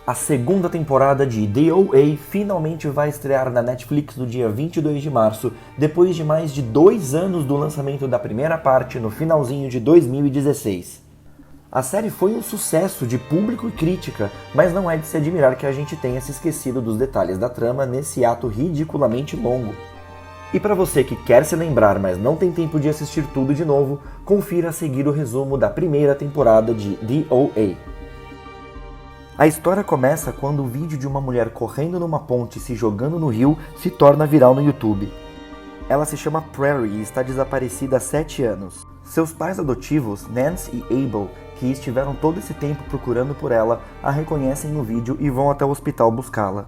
A segunda temporada de DOA finalmente vai estrear na Netflix no dia 22 de março, depois de mais de 2 anos do lançamento da primeira parte no finalzinho de 2016. A série foi um sucesso de público e crítica, mas não é de se admirar que a gente tenha se esquecido dos detalhes da trama nesse ato ridiculamente longo. E para você que quer se lembrar, mas não tem tempo de assistir tudo de novo, confira a seguir o resumo da primeira temporada de DOA. A história começa quando o vídeo de uma mulher correndo numa ponte e se jogando no rio se torna viral no YouTube. Ela se chama Prairie e está desaparecida há 7 anos. Seus pais adotivos, Nance e Abel, que estiveram todo esse tempo procurando por ela, a reconhecem no vídeo e vão até o hospital buscá-la.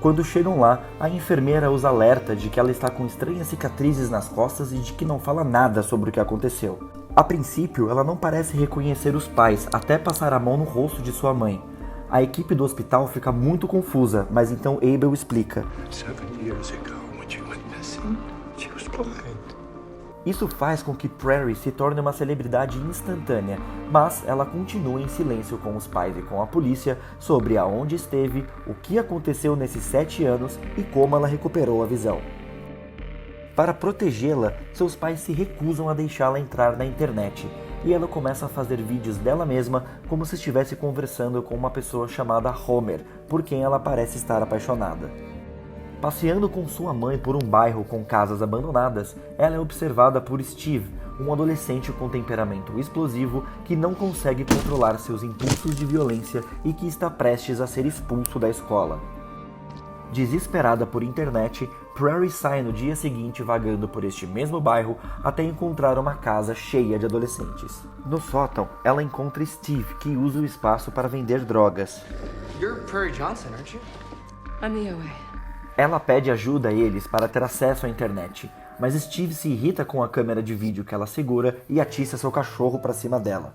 Quando chegam lá, a enfermeira os alerta de que ela está com estranhas cicatrizes nas costas e de que não fala nada sobre o que aconteceu. A princípio, ela não parece reconhecer os pais até passar a mão no rosto de sua mãe. A equipe do hospital fica muito confusa, mas então Abel explica. 7 years ago, when she went missing, she was blind. Isso faz com que Prairie se torne uma celebridade instantânea, mas ela continua em silêncio com os pais e com a polícia sobre aonde esteve, o que aconteceu nesses 7 anos e como ela recuperou a visão. Para protegê-la, seus pais se recusam a deixá-la entrar na internet, e ela começa a fazer vídeos dela mesma como se estivesse conversando com uma pessoa chamada Homer, por quem ela parece estar apaixonada. Passeando com sua mãe por um bairro com casas abandonadas, ela é observada por Steve, um adolescente com temperamento explosivo que não consegue controlar seus impulsos de violência e que está prestes a ser expulso da escola. Desesperada por internet, Prairie sai no dia seguinte vagando por este mesmo bairro até encontrar uma casa cheia de adolescentes. No sótão, ela encontra Steve, que usa o espaço para vender drogas. You're Prairie Johnson, aren't you? I'm the OA. Ela pede ajuda a eles para ter acesso à internet, mas Steve se irrita com a câmera de vídeo que ela segura e atiça seu cachorro para cima dela.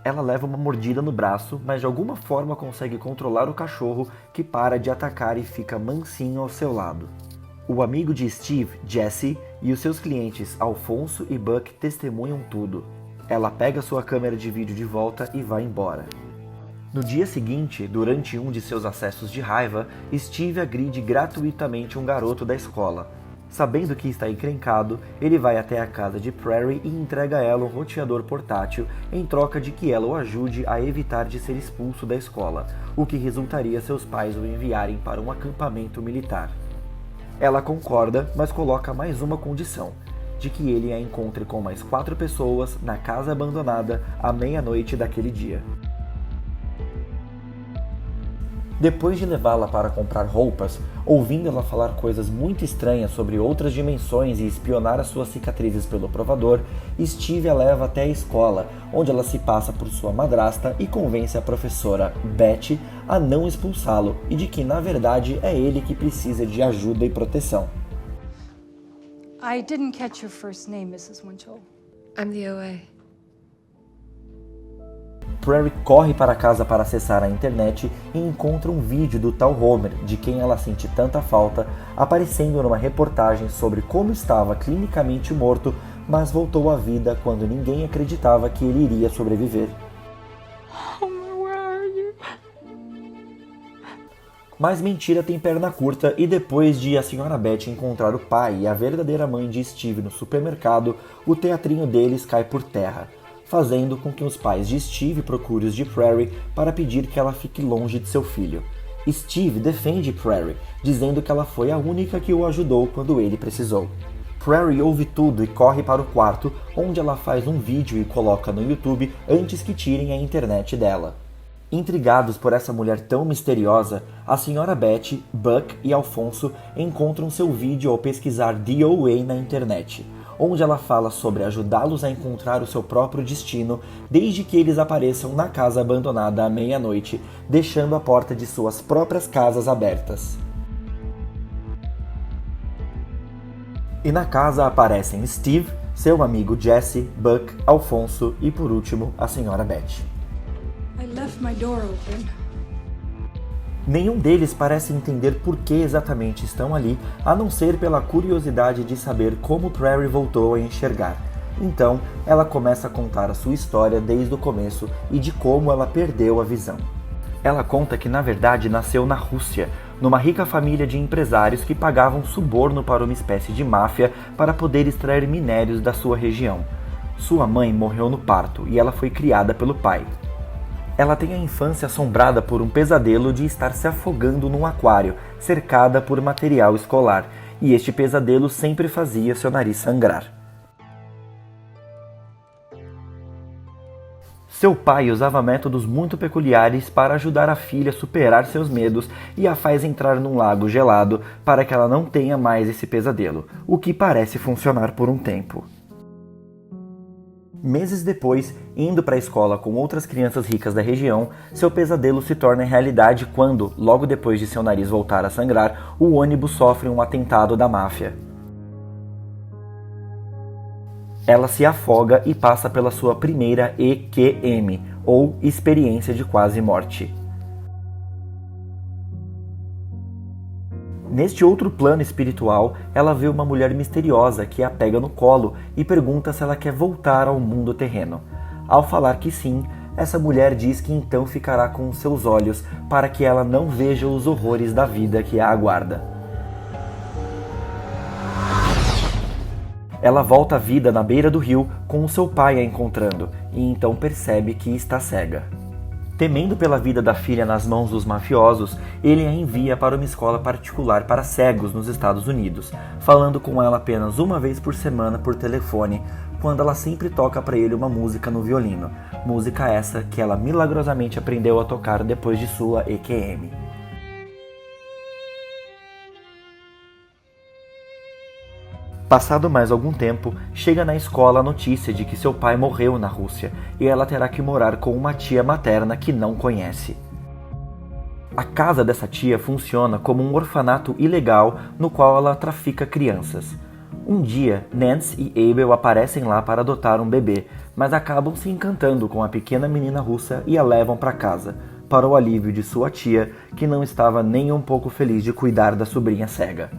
Ela leva uma mordida no braço, mas de alguma forma consegue controlar o cachorro, que para de atacar e fica mansinho ao seu lado. O amigo de Steve, Jesse, e os seus clientes Alfonso e Buck testemunham tudo. Ela pega sua câmera de vídeo de volta e vai embora. No dia seguinte, durante um de seus acessos de raiva, Steve agride gratuitamente um garoto da escola. Sabendo que está encrencado, ele vai até a casa de Prairie e entrega a ela um roteador portátil em troca de que ela o ajude a evitar de ser expulso da escola, o que resultaria seus pais o enviarem para um acampamento militar. Ela concorda, mas coloca mais uma condição, de que ele a encontre com mais 4 pessoas na casa abandonada à meia-noite daquele dia. Depois de levá-la para comprar roupas, ouvindo ela falar coisas muito estranhas sobre outras dimensões e espionar as suas cicatrizes pelo provador, Steve a leva até a escola, onde ela se passa por sua madrasta e convence a professora, Betty, a não expulsá-lo e de que, na verdade, é ele que precisa de ajuda e proteção. I didn't catch your first name, Mrs. Winchell. I'm the OA. Prairie corre para casa para acessar a internet e encontra um vídeo do tal Homer, de quem ela sente tanta falta, aparecendo numa reportagem sobre como estava clinicamente morto, mas voltou à vida quando ninguém acreditava que ele iria sobreviver. Homer, where are you? Mas mentira tem perna curta e depois de a Sra. Betty encontrar o pai e a verdadeira mãe de Steve no supermercado, o teatrinho deles cai por terra, fazendo com que os pais de Steve procurem os de Prairie para pedir que ela fique longe de seu filho. Steve defende Prairie, dizendo que ela foi a única que o ajudou quando ele precisou. Prairie ouve tudo e corre para o quarto, onde ela faz um vídeo e coloca no YouTube antes que tirem a internet dela. Intrigados por essa mulher tão misteriosa, a Sra. Betty, Buck e Alfonso encontram seu vídeo ao pesquisar DOA na internet, onde ela fala sobre ajudá-los a encontrar o seu próprio destino, desde que eles apareçam na casa abandonada à meia-noite, deixando a porta de suas próprias casas abertas. E na casa aparecem Steve, seu amigo Jesse, Buck, Alfonso e, por último, a Sra. Betty. I left my door open. Nenhum deles parece entender por que exatamente estão ali, a não ser pela curiosidade de saber como Prairie voltou a enxergar. Então, ela começa a contar a sua história desde o começo e de como ela perdeu a visão. Ela conta que na verdade nasceu na Rússia, numa rica família de empresários que pagavam suborno para uma espécie de máfia para poder extrair minérios da sua região. Sua mãe morreu no parto e ela foi criada pelo pai. Ela tem a infância assombrada por um pesadelo de estar se afogando num aquário, cercada por material escolar, e este pesadelo sempre fazia seu nariz sangrar. Seu pai usava métodos muito peculiares para ajudar a filha a superar seus medos e a faz entrar num lago gelado para que ela não tenha mais esse pesadelo, o que parece funcionar por um tempo. Meses depois, indo para a escola com outras crianças ricas da região, seu pesadelo se torna realidade quando, logo depois de seu nariz voltar a sangrar, o ônibus sofre um atentado da máfia. Ela se afoga e passa pela sua primeira EQM, ou experiência de quase morte. Neste outro plano espiritual, ela vê uma mulher misteriosa que a pega no colo e pergunta se ela quer voltar ao mundo terreno. Ao falar que sim, essa mulher diz que então ficará com seus olhos para que ela não veja os horrores da vida que a aguarda. Ela volta à vida na beira do rio com o seu pai a encontrando e então percebe que está cega. Temendo pela vida da filha nas mãos dos mafiosos, ele a envia para uma escola particular para cegos nos Estados Unidos, falando com ela apenas uma vez por semana por telefone, quando ela sempre toca para ele uma música no violino, música essa que ela milagrosamente aprendeu a tocar depois de sua EQM. Passado mais algum tempo, chega na escola a notícia de que seu pai morreu na Rússia e ela terá que morar com uma tia materna que não conhece. A casa dessa tia funciona como um orfanato ilegal no qual ela trafica crianças. Um dia, Nance e Abel aparecem lá para adotar um bebê, mas acabam se encantando com a pequena menina russa e a levam para casa, para o alívio de sua tia, que não estava nem um pouco feliz de cuidar da sobrinha cega.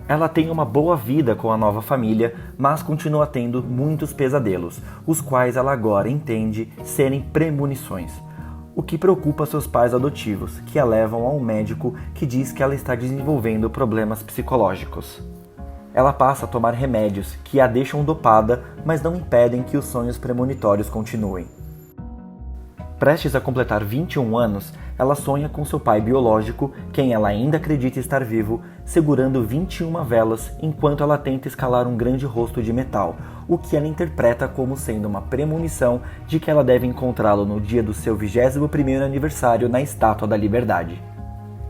Ela tem uma boa vida com a nova família, mas continua tendo muitos pesadelos, os quais ela agora entende serem premonições, o que preocupa seus pais adotivos, que a levam a um médico que diz que ela está desenvolvendo problemas psicológicos. Ela passa a tomar remédios que a deixam dopada, mas não impedem que os sonhos premonitórios continuem. Prestes a completar 21 anos, ela sonha com seu pai biológico, quem ela ainda acredita estar vivo, segurando 21 velas enquanto ela tenta escalar um grande rosto de metal, o que ela interpreta como sendo uma premonição de que ela deve encontrá-lo no dia do seu 21º aniversário na Estátua da Liberdade.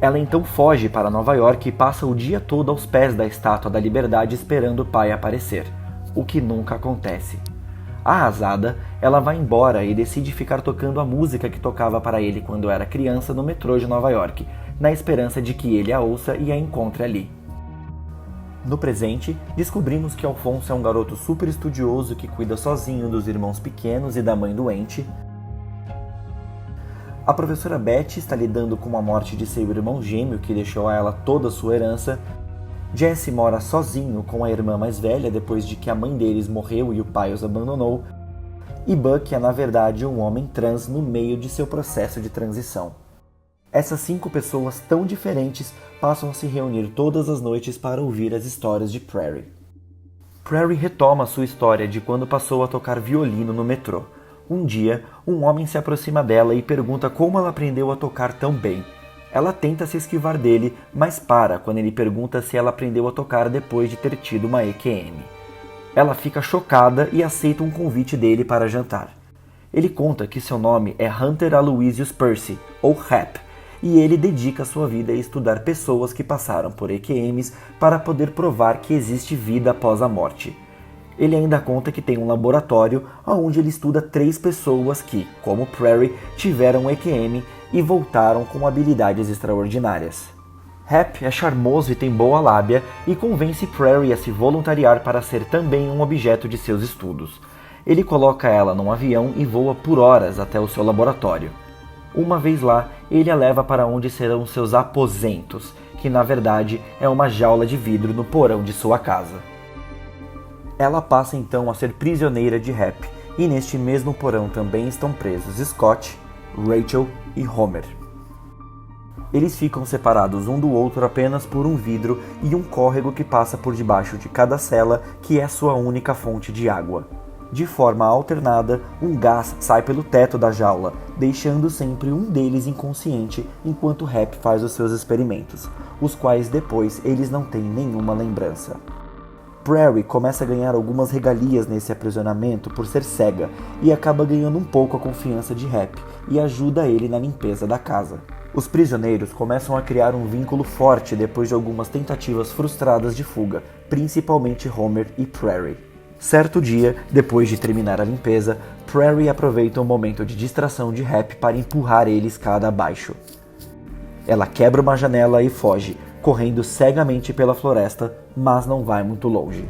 Ela então foge para Nova York e passa o dia todo aos pés da Estátua da Liberdade esperando o pai aparecer, o que nunca acontece. Arrasada, ela vai embora e decide ficar tocando a música que tocava para ele quando era criança no metrô de Nova York, na esperança de que ele a ouça e a encontre ali. No presente, descobrimos que Alfonso é um garoto super estudioso que cuida sozinho dos irmãos pequenos e da mãe doente. A professora Betty está lidando com a morte de seu irmão gêmeo que deixou a ela toda a sua herança. Jesse mora sozinho com a irmã mais velha depois de que a mãe deles morreu e o pai os abandonou. E Buck é na verdade um homem trans no meio de seu processo de transição. Essas 5 pessoas tão diferentes passam a se reunir todas as noites para ouvir as histórias de Prairie. Prairie retoma sua história de quando passou a tocar violino no metrô. Um dia, um homem se aproxima dela e pergunta como ela aprendeu a tocar tão bem. Ela tenta se esquivar dele, mas para quando ele pergunta se ela aprendeu a tocar depois de ter tido uma EQM. Ela fica chocada e aceita um convite dele para jantar. Ele conta que seu nome é Hunter Aloysius Percy, ou Hap, e ele dedica sua vida a estudar pessoas que passaram por EQMs para poder provar que existe vida após a morte. Ele ainda conta que tem um laboratório onde ele estuda 3 pessoas que, como Prairie, tiveram EQM e voltaram com habilidades extraordinárias. Hap é charmoso e tem boa lábia e convence Prairie a se voluntariar para ser também um objeto de seus estudos. Ele coloca ela num avião e voa por horas até o seu laboratório. Uma vez lá, ele a leva para onde serão seus aposentos, que na verdade é uma jaula de vidro no porão de sua casa. Ela passa então a ser prisioneira de Hap, e neste mesmo porão também estão presos Scott, Rachel e Homer. Eles ficam separados um do outro apenas por um vidro e um córrego que passa por debaixo de cada cela, que é sua única fonte de água. De forma alternada, um gás sai pelo teto da jaula, deixando sempre um deles inconsciente enquanto Hap faz os seus experimentos, os quais depois eles não têm nenhuma lembrança. Prairie começa a ganhar algumas regalias nesse aprisionamento por ser cega e acaba ganhando um pouco a confiança de Hap e ajuda ele na limpeza da casa. Os prisioneiros começam a criar um vínculo forte depois de algumas tentativas frustradas de fuga, principalmente Homer e Prairie. Certo dia, depois de terminar a limpeza, Prairie aproveita um momento de distração de Hap para empurrar ele escada abaixo. Ela quebra uma janela e foge, correndo cegamente pela floresta, mas não vai muito longe.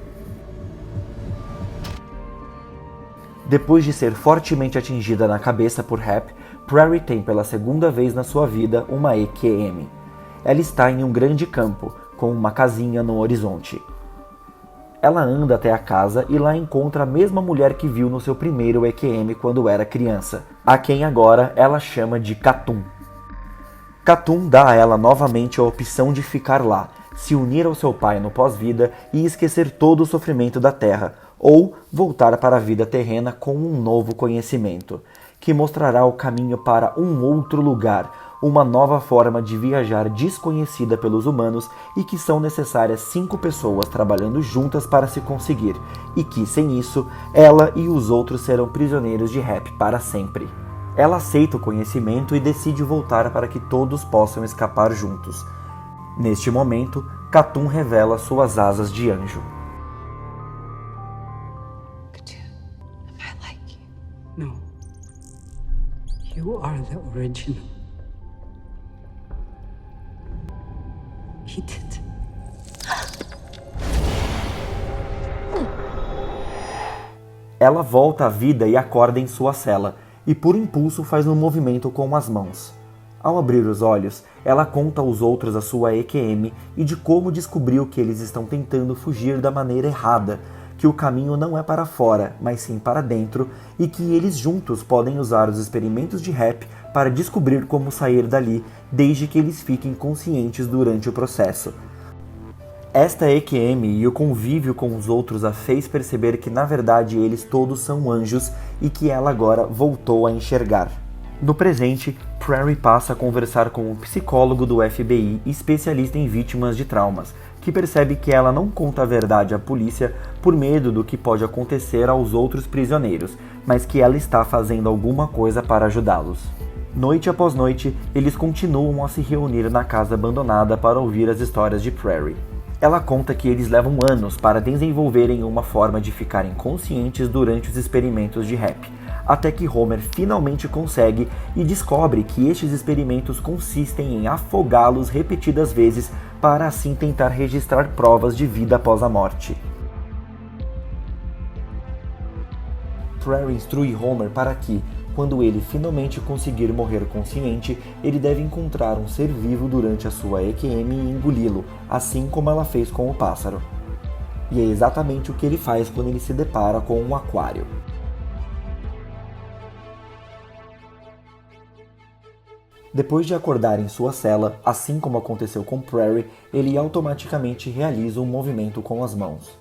Depois de ser fortemente atingida na cabeça por Hap, Prairie tem pela segunda vez na sua vida uma EQM. Ela está em um grande campo, com uma casinha no horizonte. Ela anda até a casa e lá encontra a mesma mulher que viu no seu primeiro EQM quando era criança, a quem agora ela chama de Katum. Katum dá a ela novamente a opção de ficar lá, se unir ao seu pai no pós-vida e esquecer todo o sofrimento da Terra, ou voltar para a vida terrena com um novo conhecimento, que mostrará o caminho para um outro lugar, uma nova forma de viajar desconhecida pelos humanos e que são necessárias 5 pessoas trabalhando juntas para se conseguir, e que, sem isso, ela e os outros serão prisioneiros de Hap para sempre. Ela aceita o conhecimento e decide voltar para que todos possam escapar juntos. Neste momento, Katum revela suas asas de anjo. Am I like you? No. You are the original. Eat it. Ela volta à vida e acorda em sua cela, e por impulso faz um movimento com as mãos. Ao abrir os olhos, ela conta aos outros a sua EQM e de como descobriu que eles estão tentando fugir da maneira errada, que o caminho não é para fora, mas sim para dentro, e que eles juntos podem usar os experimentos de Hap para descobrir como sair dali, desde que eles fiquem conscientes durante o processo. Esta EQM e o convívio com os outros a fez perceber que na verdade eles todos são anjos e que ela agora voltou a enxergar. No presente, Prairie passa a conversar com um psicólogo do FBI especialista em vítimas de traumas, que percebe que ela não conta a verdade à polícia por medo do que pode acontecer aos outros prisioneiros, mas que ela está fazendo alguma coisa para ajudá-los. Noite após noite, eles continuam a se reunir na casa abandonada para ouvir as histórias de Prairie. Ela conta que eles levam anos para desenvolverem uma forma de ficarem conscientes durante os experimentos de Hap, até que Homer finalmente consegue e descobre que estes experimentos consistem em afogá-los repetidas vezes para assim tentar registrar provas de vida após a morte. Prairie instrui Homer para que, quando ele finalmente conseguir morrer consciente, ele deve encontrar um ser vivo durante a sua EQM e engoli-lo, assim como ela fez com o pássaro. E é exatamente o que ele faz quando ele se depara com um aquário. Depois de acordar em sua cela, assim como aconteceu com Prairie, ele automaticamente realiza um movimento com as mãos.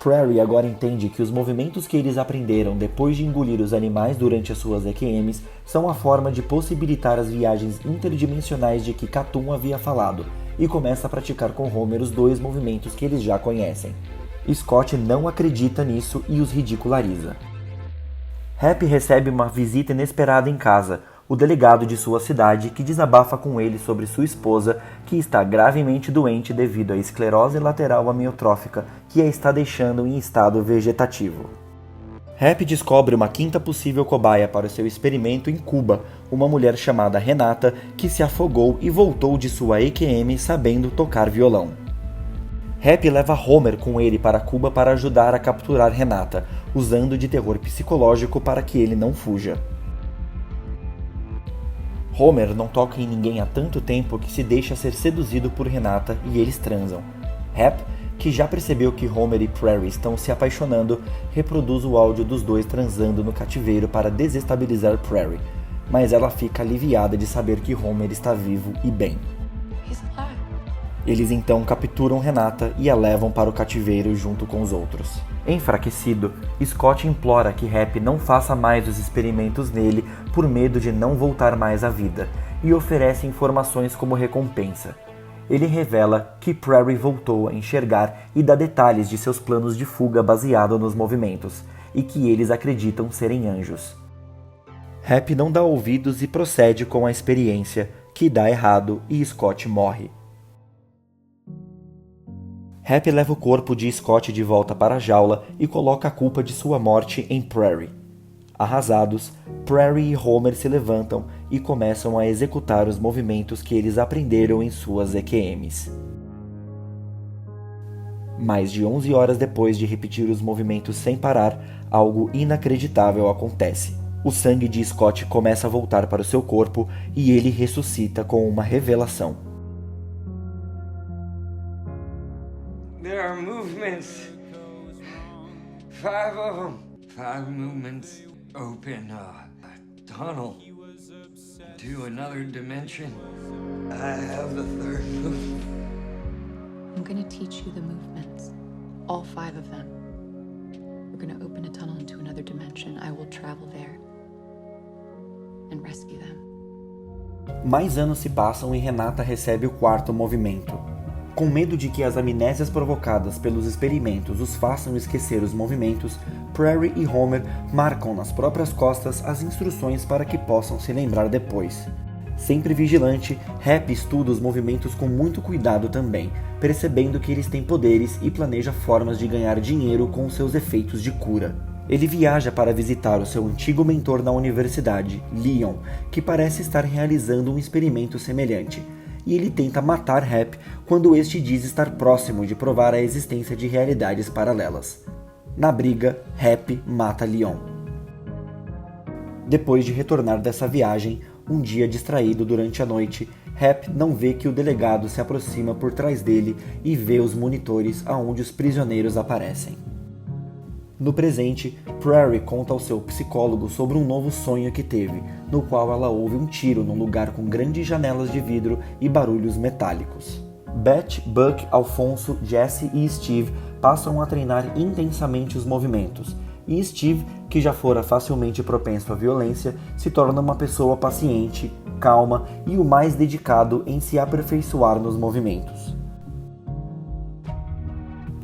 Prairie agora entende que os movimentos que eles aprenderam depois de engolir os animais durante as suas EQMs são a forma de possibilitar as viagens interdimensionais de que Katum havia falado, e começa a praticar com Homer os 2 movimentos que eles já conhecem. Scott não acredita nisso e os ridiculariza. Hap recebe uma visita inesperada em casa, o delegado de sua cidade, que desabafa com ele sobre sua esposa, que está gravemente doente devido à esclerose lateral amiotrófica, que a está deixando em estado vegetativo. Hap descobre uma 5ª possível cobaia para o seu experimento em Cuba, uma mulher chamada Renata, que se afogou e voltou de sua EQM sabendo tocar violão. Hap leva Homer com ele para Cuba para ajudar a capturar Renata, usando de terror psicológico para que ele não fuja. Homer não toca em ninguém há tanto tempo que se deixa ser seduzido por Renata e eles transam. Hap, que já percebeu que Homer e Prairie estão se apaixonando, reproduz o áudio dos 2 transando no cativeiro para desestabilizar Prairie. mas ela fica aliviada de saber que Homer está vivo e bem. He's alive. Eles então capturam Renata e a levam para o cativeiro junto com os outros. Enfraquecido, Scott implora que Happy não faça mais os experimentos nele por medo de não voltar mais à vida, e oferece informações como recompensa. Ele revela que Prairie voltou a enxergar e dá detalhes de seus planos de fuga baseado nos movimentos, e que eles acreditam serem anjos. Happy não dá ouvidos e procede com a experiência, que dá errado e Scott morre. Happy leva o corpo de Scott de volta para a jaula e coloca a culpa de sua morte em Prairie. Arrasados, Prairie e Homer se levantam e começam a executar os movimentos que eles aprenderam em suas EQMs. Mais de 11 horas depois de repetir os movimentos sem parar, algo inacreditável acontece. O sangue de Scott começa a voltar para o seu corpo e ele ressuscita com uma revelação. There are movements. 5 of them. 5 movements open a tunnel to another dimension. I have the 3rd move. I'm gonna teach you the movements. All 5 of them. We're gonna open a tunnel into another dimension. I will travel there and rescue them. Mais anos se passam e Renata recebe o 4º movimento. Com medo de que as amnésias provocadas pelos experimentos os façam esquecer os movimentos, Prairie e Homer marcam nas próprias costas as instruções para que possam se lembrar depois. Sempre vigilante, Happy estuda os movimentos com muito cuidado também, percebendo que eles têm poderes e planeja formas de ganhar dinheiro com seus efeitos de cura. Ele viaja para visitar o seu antigo mentor na universidade, Leon, que parece estar realizando um experimento semelhante, e ele tenta matar Happy quando este diz estar próximo de provar a existência de realidades paralelas. Na briga, Happy mata Leon. Depois de retornar dessa viagem, um dia distraído durante a noite, Happy não vê que o delegado se aproxima por trás dele e vê os monitores aonde os prisioneiros aparecem. No presente, Prairie conta ao seu psicólogo sobre um novo sonho que teve, no qual ela ouve um tiro num lugar com grandes janelas de vidro e barulhos metálicos. Beth, Buck, Alfonso, Jesse e Steve passam a treinar intensamente os movimentos, e Steve, que já fora facilmente propenso à violência, se torna uma pessoa paciente, calma e o mais dedicado em se aperfeiçoar nos movimentos.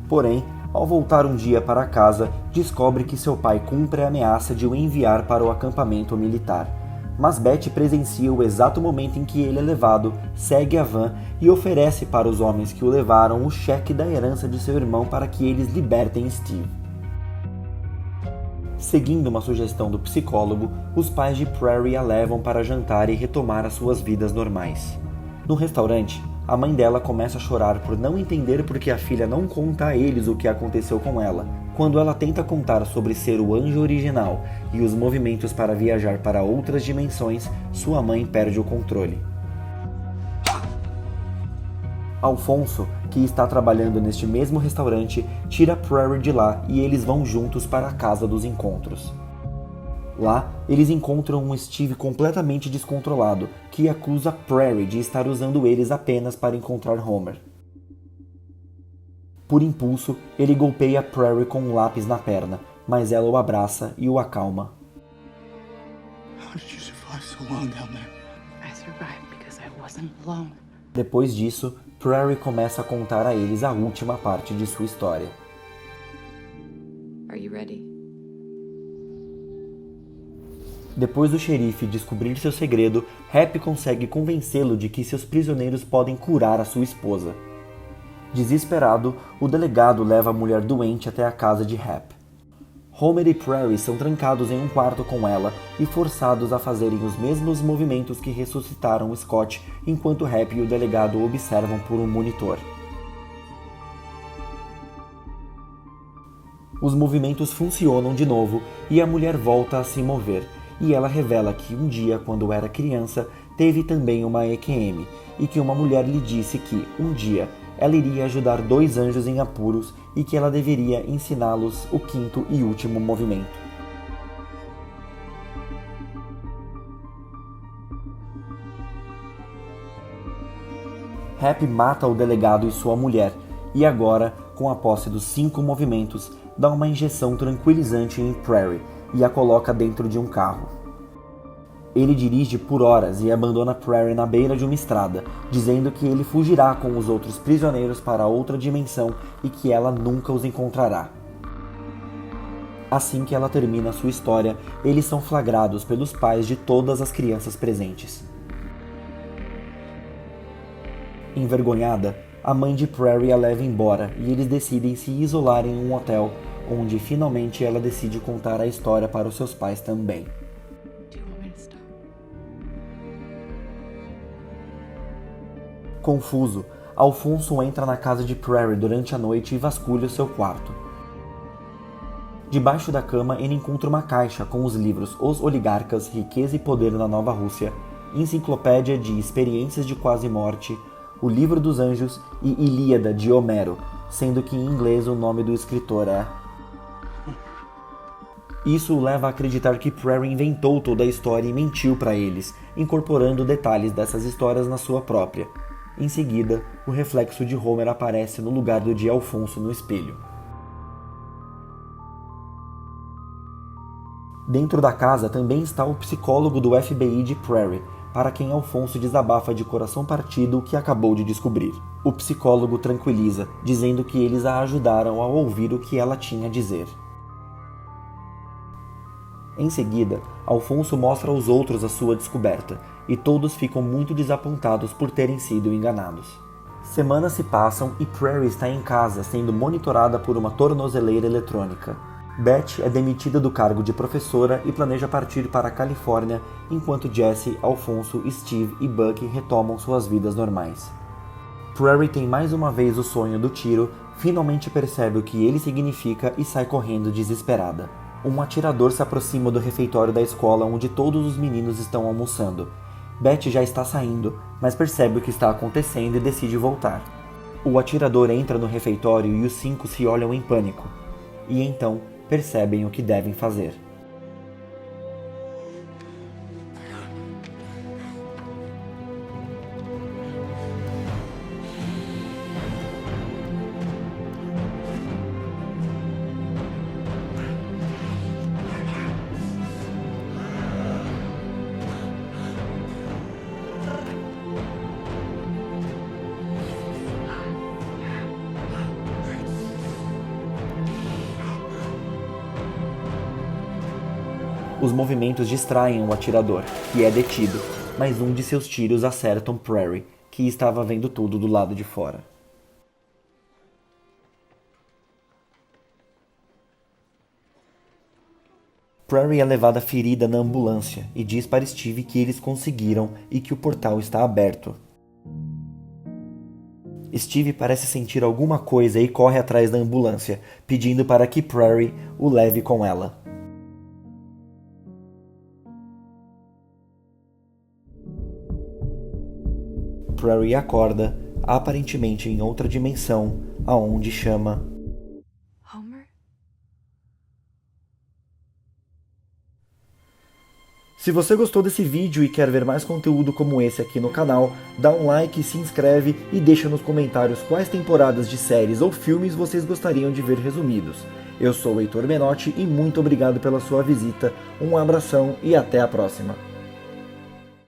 Porém, ao voltar um dia para casa, descobre que seu pai cumpre a ameaça de o enviar para o acampamento militar. Mas Beth presencia o exato momento em que ele é levado, segue a van e oferece para os homens que o levaram o cheque da herança de seu irmão para que eles libertem Steve. Seguindo uma sugestão do psicólogo, os pais de Prairie a levam para jantar e retomar as suas vidas normais. No restaurante, a mãe dela começa a chorar por não entender por que a filha não conta a eles o que aconteceu com ela. Quando ela tenta contar sobre ser o anjo original e os movimentos para viajar para outras dimensões, sua mãe perde o controle. Alfonso, que está trabalhando neste mesmo restaurante, tira Prairie de lá e eles vão juntos para a casa dos encontros. Lá, eles encontram um Steve completamente descontrolado, que acusa Prairie de estar usando eles apenas para encontrar Homer. Por impulso, ele golpeia Prairie com um lápis na perna, mas ela o abraça e o acalma. How did you survive so long down there? I survived because I wasn't alone. Depois disso, Prairie começa a contar a eles a última parte de sua história. Are you ready? Depois do xerife descobrir seu segredo, Happy consegue convencê-lo de que seus prisioneiros podem curar a sua esposa. Desesperado, o delegado leva a mulher doente até a casa de Happy. Homer e Prairie são trancados em um quarto com ela e forçados a fazerem os mesmos movimentos que ressuscitaram Scott, enquanto Happy e o delegado observam por um monitor. Os movimentos funcionam de novo e a mulher volta a se mover, e ela revela que um dia, quando era criança, teve também uma EQM, e que uma mulher lhe disse que, um dia, ela iria ajudar 2 anjos em apuros e que ela deveria ensiná-los o 5º e último movimento. Happy mata o delegado e sua mulher, e agora, com a posse dos 5 movimentos, dá uma injeção tranquilizante em Prairie e a coloca dentro de um carro. Ele dirige por horas e abandona Prairie na beira de uma estrada, dizendo que ele fugirá com os outros prisioneiros para outra dimensão e que ela nunca os encontrará. Assim que ela termina sua história, eles são flagrados pelos pais de todas as crianças presentes. Envergonhada, a mãe de Prairie a leva embora e eles decidem se isolar em um hotel, onde finalmente ela decide contar a história para os seus pais também. Confuso, Alfonso entra na casa de Prairie durante a noite e vasculha o seu quarto. Debaixo da cama, ele encontra uma caixa com os livros Os Oligarcas, Riqueza e Poder na Nova Rússia, Enciclopédia de Experiências de Quase Morte, O Livro dos Anjos e Ilíada de Homero, sendo que em inglês o nome do escritor é... Isso o leva a acreditar que Prairie inventou toda a história e mentiu para eles, incorporando detalhes dessas histórias na sua própria. Em seguida, o reflexo de Homer aparece no lugar do de Alfonso no espelho. Dentro da casa também está o psicólogo do FBI de Prairie, para quem Alfonso desabafa de coração partido o que acabou de descobrir. O psicólogo tranquiliza, dizendo que eles a ajudaram a ouvir o que ela tinha a dizer. Em seguida, Alfonso mostra aos outros a sua descoberta, e todos ficam muito desapontados por terem sido enganados. Semanas se passam e Prairie está em casa sendo monitorada por uma tornozeleira eletrônica. Beth é demitida do cargo de professora e planeja partir para a Califórnia, enquanto Jesse, Alfonso, Steve e Bucky retomam suas vidas normais. Prairie tem mais uma vez o sonho do tiro, finalmente percebe o que ele significa e sai correndo desesperada. Um atirador se aproxima do refeitório da escola onde todos os meninos estão almoçando. Beth já está saindo, mas percebe o que está acontecendo e decide voltar. O atirador entra no refeitório e os 5 se olham em pânico. E então, percebem o que devem fazer. Os movimentos distraem o atirador, que é detido, mas um de seus tiros acertam Prairie, que estava vendo tudo do lado de fora. Prairie é levada ferida na ambulância e diz para Steve que eles conseguiram e que o portal está aberto. Steve parece sentir alguma coisa e corre atrás da ambulância, pedindo para que Prairie o leve com ela. Prairie acorda, aparentemente em outra dimensão, aonde chama Homer? Se você gostou desse vídeo e quer ver mais conteúdo como esse aqui no canal, dá um like, se inscreve e deixa nos comentários quais temporadas de séries ou filmes vocês gostariam de ver resumidos. Eu sou o Heitor Menotti e muito obrigado pela sua visita, um abração e até a próxima.